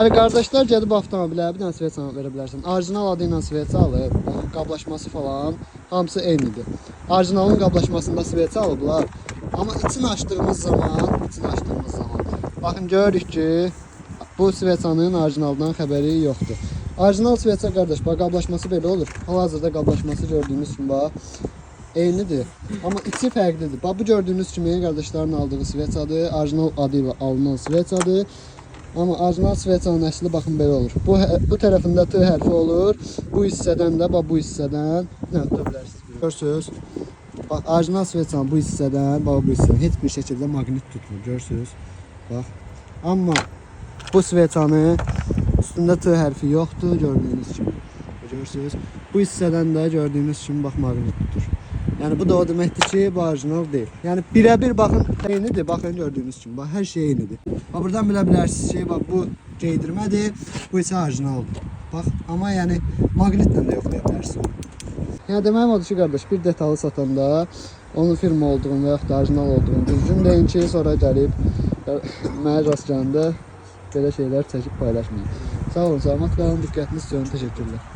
Yəni qardaşlar gəlib avtomobilə bir dənə svet sana verə bilərsən. Orijinal adı ilə svet alıb, qablaşması falan hamısı eynidir. Orijinalın qablaşmasında svet alıblar. Amma içini açdığımız zaman, baxın görürük ki, bu svetanın orijinaldan xəbəri yoxdur. Orijinal svetsa qardaş, bax qablaşması belə olur. Hal-hazırda qablaşması gördüyünüz kimi bax eynidir. Amma içi fərqlidir. Bax bu gördüyünüz kimi qardaşların aldığı svetsadır, orijinal adı ilə alınan svetsadır. Amma orijinal svetsanın əsli baxın belə olur. Bu tərəfində T hərfi olur. Bu hissədən də bax bu hissədən nə tuta bilərsiniz. Görürsüz? Bax orijinal svetsanın bu hissədən, bax bu hissədən heç bir şəkildə maqnit tutmur. Görürsüz? Bax. Amma bu svetsanın üstündə T hərfi yoxdur gördüyünüz kimi. Görürsüz? Bu hissədən də gördüyünüz kimi bax maqnit tutur. Yəni bu da o deməkdir ki, bu orijinal deyil. Yəni birəbir baxın eynidir. Baxın gördüyünüz kimi. Bax hər şey eynidir. Bax buradan bilə bilərsiniz ki, bax bu geydirmədir, bu isə orijinaldır. Bax, amma yəni maqnitlə də yoxlaya bilərsiniz. Yəni deməyim odur ki, qardaş, bir detalı satanda onun firma olduğunu və yaxud da orijinal olduğunu düzgün deyin ki, sonra gəlib mənə rast gələndə belə şeylər çəkib paylaşmayın. Sağ olun, salamat qalın, diqqətiniz üçün təşəkkürlər.